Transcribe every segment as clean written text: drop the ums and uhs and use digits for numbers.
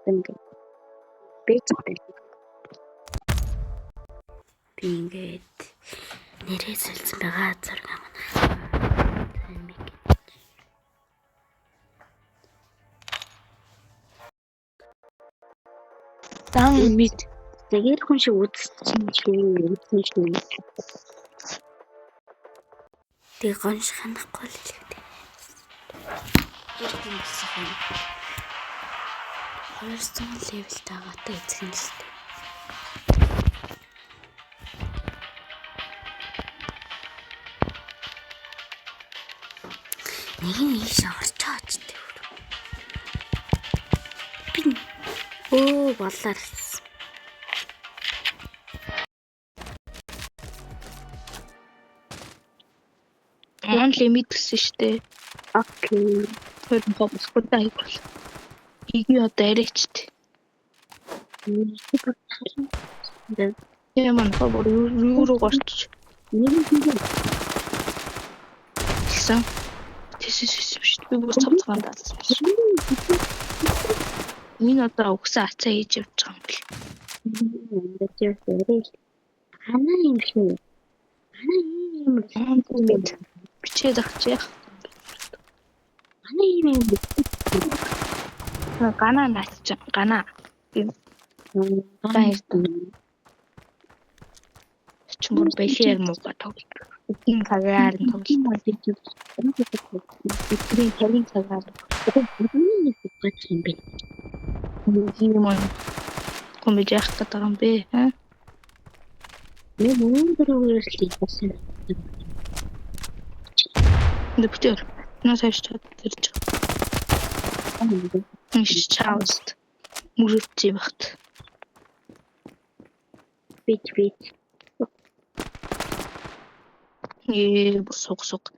ингээд бэжтэй. Би ингээд нэрээ солисон байгаа зураг амна. Дан мэд. Тэгээд хүн шиг үзсэн шүү. Тэг гонш ханахгүй л хэлээ. Энэ болсон. 200 левел тагаатай эзэх юм шүү дээ. Нэг нь ийш орчооч дээ. Би боллаар. Он лимит гэсэн штэ. Окей. Тэр хобс гоо айгуул. Иги одоо арайчт. Яман хобор юу горч. Гэсэн. Тэсэс биш. Би бүр цавцгаан даасан. Энэ одоо угсаа ацаа хийж явж байгаа юм бэл. Ханаа юм шүү. Ханаа юм. Бичээ загчих. Ханаа юм. Гана нач. Гана. Чумөр бэлээр мууга тог. Эдийн цагаар нь тоглох. Эдгээр цагийн цагаар. юм бэ. Юм уу? Комж яах гэдэг юм бэ? Нэг өнөөдрөөс л болсон. Доктор, нас хайштай тэрч. Миш чауст. Мужици багт. Бит. Сук.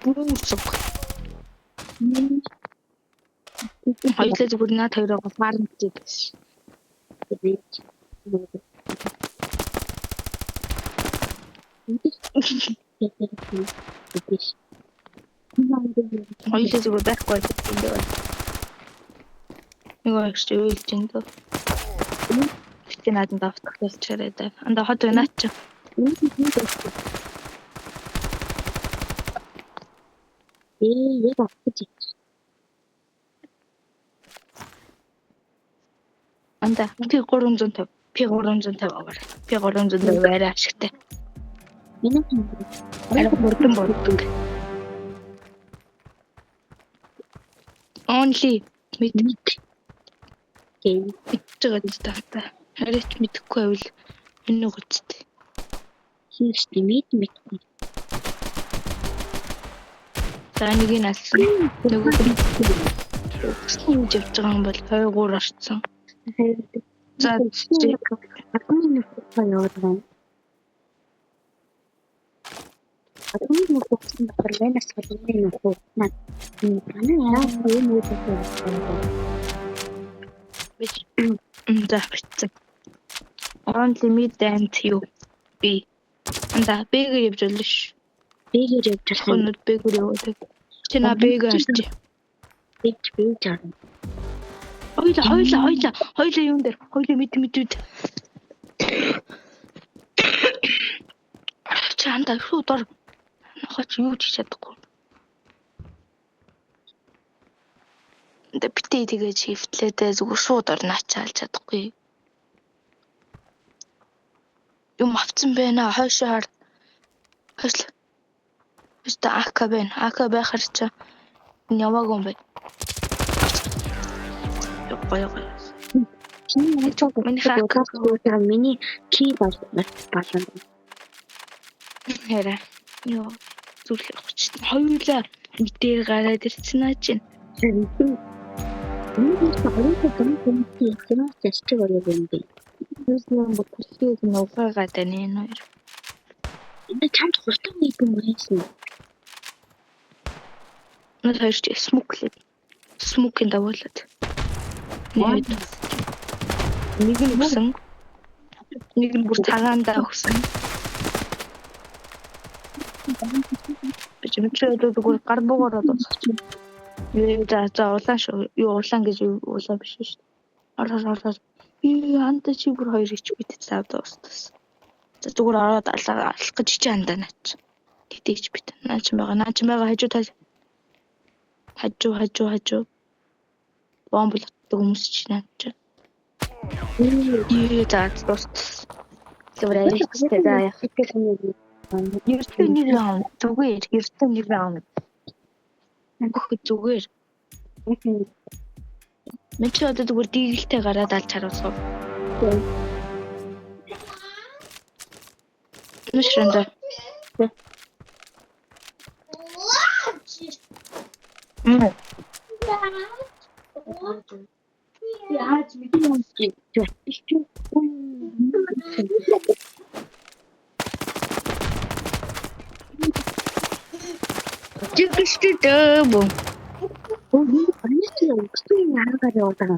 Бусок. Хоёлаа зүгээр наад хоёроо фарм хийдэж. Хоёлаа зүгээр байхгүй гэдэг юм байна. Нэг ихтэй үйлж энэ. Гэтэ надад давтах чараад. Анда хот наач. Яг авчих. Анда P350 аваар. P350 арай ашигтай. Миний арай хурдан болдог. Only мэд. Битгээд таатай. Арайч мэдэхгүй байвал энэ үгтэй. хийстэй мэд. За нэг нь алсан. Нөгөө хүн явж байгаа юм бол хойгуур орцсон. За Атомын нөхцөл яваад байна. Атомын нөхцөл барьлаас гадна нөхцөл маань яа юм уу за битсэн. On limit and you би. Анда бэгээр явж болно ш. бэгээр явж байгаа. Өнөд бэгээр яваад. Чи на бэгээр арч. Би жаа. Хоёлаа юм дээр. Хоёлаа мэд. Чанда шууд ор. Нохоч юу ч чадахгүй. Тэ битээ тэгээ чифтлээдээ зүгээр шууд орнаач чаалж чадахгүй. Юм авцсан байна. Хойшоо хойш. Өстө АК байна. АК байхаар ч яваагүй юм байна. Гоё. Миний чи болно. Хэра. Йоо зүрх явах. Хоёулаа мэдээр гараад ирсэн аа чинь. Юусэн бүтэлхийг нугаагаад байна энэ хоёр. Энэ чамд хурдан нийгэм мөрөөсөн. Энэ хоёр ч смокийн давуулаад. Нэг нь өгсөн. Нэг нь бүр цагаандаа өгсөн. гэж мэдээ зүгээр гар буугараад дуусчих. За улаан шүү. Юу улаан гэж улаан биш шүү. Ороо. Анда чи бүр хоёр ич бит цаад дуустас. За зүгээр ороод алах гэж чи андаа наач. Тэтгэж бит. Наач байгаа хажуу. Бомблоттой хүмүүс ч наач. За дуустас. Зүгээр арайчтай за яах. Ердөө нэг раун. Зүгээр ердөө нэг раун. Нөхөд зүгээр. Мен ч одоо зүгээр дийлтэй гараад алж харуулсан. Нүшрэнда. Яаж мэдэн чи. Жигштэй дэбо. 아니지, 무슨 나라가려 오다가.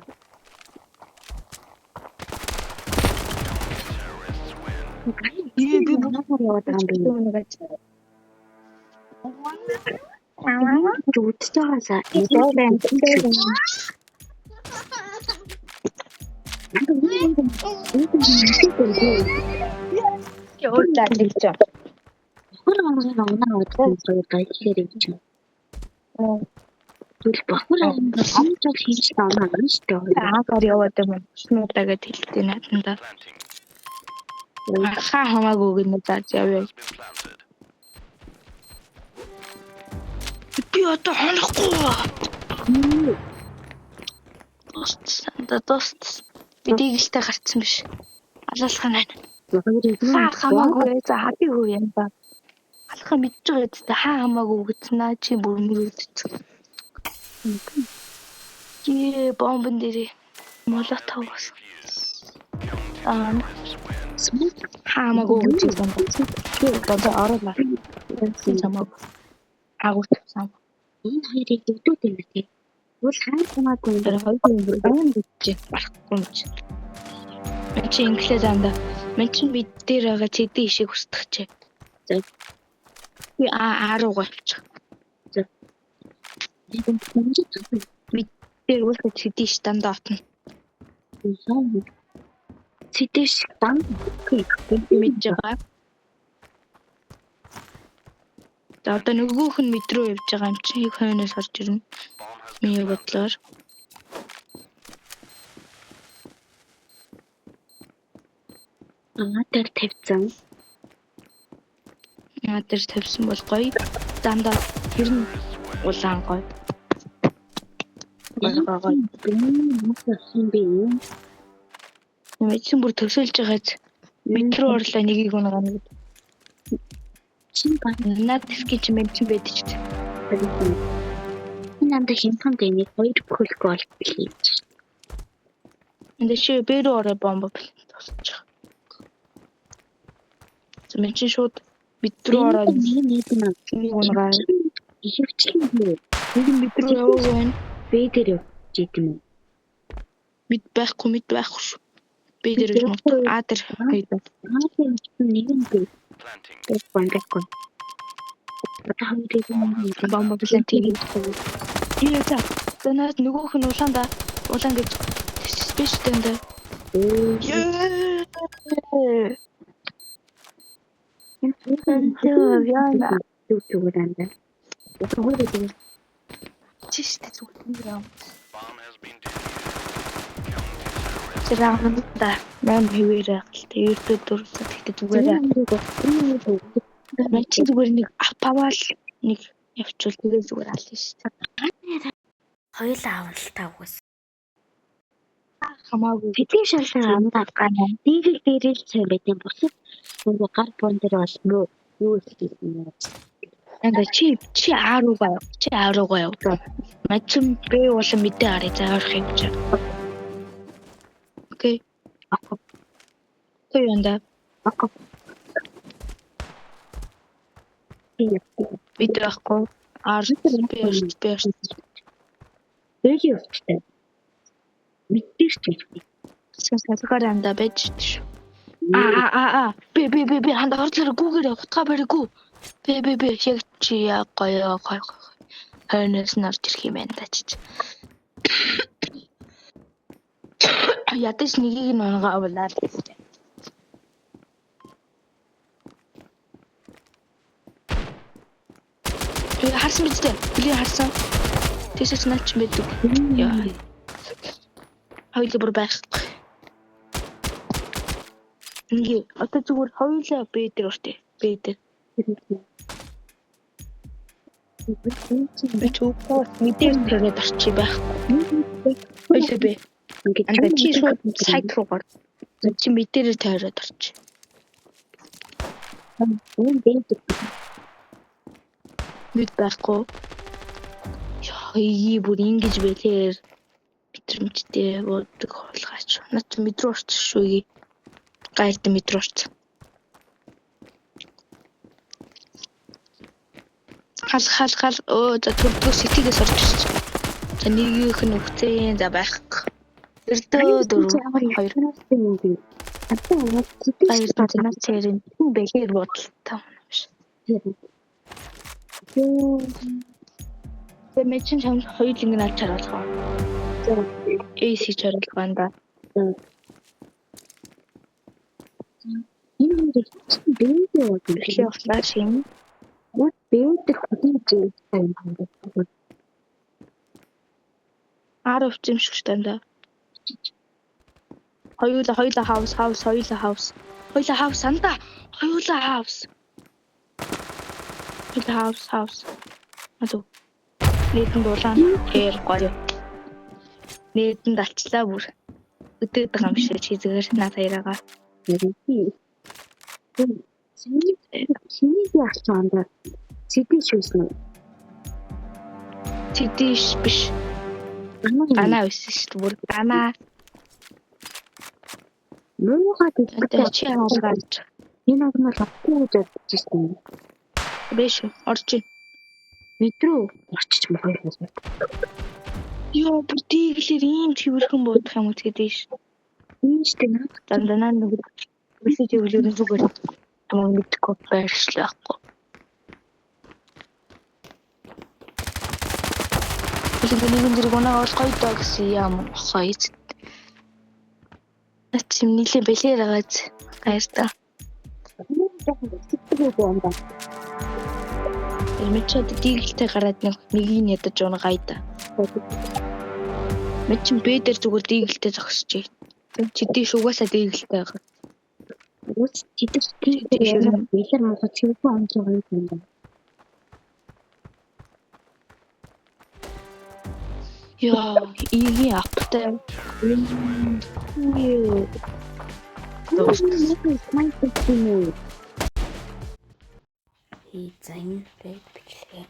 나라가려 오다가. 좋지자마자 이거는 겨울 달리죠. 호랑이 나오나 저희가 이게 있죠. 우리 호랑이가 엄청 길지 않아 아시죠? 가려웠던 스노다가 tilтээ наданда. Хамаагүй гэнэ зааж явъя. Би одоо хонохгүй. Дост. Би дийлтэй гарцсан биш. Алалах нь байна. Хамаагүй за хаби хөө юм ба. Алхаа мэдж байгаа үстэй хамаагүй үгцнаа чи бүр мөрөөдчих. Бомбон дээрээ молотов бас. Хамаагүй үгцсэн юм. Одоо оруулаа. Хамаагүй. Агуут сам. Энэ хоёрыг өвдөөд юм тий. Бол хамаагүй Тэр хоёрын баян бичиж барахгүй юм чи. Мен чи инглиш анда. Мен чи бид дээр байгаа цэдийн ишиг устгах. За. Би руугаа авчих. За. Бид дээр үл цэдийн иш дандаа отно. цэдийн иш дан мэдж байгаа. За одоо нөгөөх нь мэд рүү явж байгаа юм чи хойноос орж ирнэ. Миний бодлоор. тэр тавьсан. Тэр тавьсан бол гоё. Дандаа тэр нь улаан гоё. Гоё. Мэдсэн бүр төсөөлж байгааз мэд рүү орлоо нэгийг унгаа нэг. Чин баг Наад скич мэдсэн байдаг ч. энэ анда хинтан дэний хоёр бүхэл гол билээ. Энд чи бэрүү орой бомб тусчих. Зөв чи шууд мэд рүү ороод нэг унгаа. ихэвчлэн Нэг мэд рүү яваа байна. бэдэр явж идэм үү? Мэд байхгүй шүү. Би дээр юм. Тэр хоёроо. нэг нь бэ. Тэгэхгүй. Бомб билээ тийм. За. Танаас нөгөөх нь улаан гэж спеш тэнда. Чиштэй зүгээр юм. Зэрэгнэда нам хэвээрээ тэгээд дөрөвсөд тэгтээ зүгээрээ. Мэн чи зүгээр нэг апавал нэг явчвал тэгээд зүгээр аль шүү дээ. Хоёулаа авралтай угс. Хамаагүй. Тэтгэн шалсан амдаа гана. Дийгэл дээрэл цай байдсан бусад нөгөө гар бон дээр бол юу хийсэн юм бэ? Анда чи руугаа яв. Мачин бэ болон мэдээ харъя за орох юм чи. Окей. Тоёнда. Бид байхгүй. Бэш. Нэг явчихсан. Мэдээж ч юм. Салгаар анда байж шүү. Би ханда ордлоо гүүгээр утгаа баригүй. Би яг чи яа гоё. Хойноос нь орж ирэх юм байна да чи. Ядаж нэгийг нь унгаавлаа. Би харсан биз дээ. Би харсан. Тэсэс наач мэддэг. Яа. Хоёул бүр байхгүй. Ингээ одоо зүгээр хоёулаа бэ дээр уртээ. Бэ дээр. Би чөөхөө мэдээ төрөд орчих байхгүй. Хоёулаа бэ. Анда чи шууд сайт руу гор. Чи мэдээрээ тойроод орчих. Мэд байхгүй. Яа, бүр ингэж бэлээр мэдрэмжтэй буудаг хулгайч. Над мэдрүү орчих шүү. Гайлт мэдрүү орчих. Хал. За төрдгөө сэтгээс орж ирчих. За нэгийнх нь үхцэн за байхгүй. Эрдөө дөрөв хоёр. Баяр тань цэрэн бэлээр бодлоо биш. Тэгээ мэчин чам хоёул ингэ наад чаруулах. AC чаруулах банда. Энэ бэлээ Эхлээ флаш юм. what бэлдэг хөдөлж байгаа юм. Аар өвчмшг штанда. Хоёулаа хаус. Хоёулаа хаус анда. Хоёулаа хаус. Адуу. Нийтэн дулаан хэр гоё. Нийтэн далчлаа бүр. Өдөөд байгаа юм шиг чи зүгээр наад хоёроо. Чиний яачаанда цэдий шүүсэн. Цэдиш биш. Ганаа байсан шүү дээ. Бүр ганаа. Муугаад Одоо чи хаалгаж. энэ агнал авахгүй гэж бодчихсон. Биш орж ийн. Мэдрүү орчиж мохой байсан. Йоо бүр тийглэр ийм цэвэрхэн буудах юм уу тэгээд ш. Энэ ч наад Дандаа нэг үлээ зөвлөрөн зүгээр. Амаа мэдгүй байршлахгүй. Нэг зэрэг унаа бол гоё доо гэсэн юм гоё. Начим нилээ бэлээр агааз гайртаа. сэтгэлээ бомба. Мечад дийлтэй гараад нэгийг нь ядаж уна гайда. Мечин бэ дээр зүгээр дийлтэй зогсож. Чидий шугаасаа дийлтэй байгаа. Үс чидэртэй нэлэр мохо цэвгүй амж байгаа юм байна. Яа, игийн аптай. За энэ бэд бичлээ.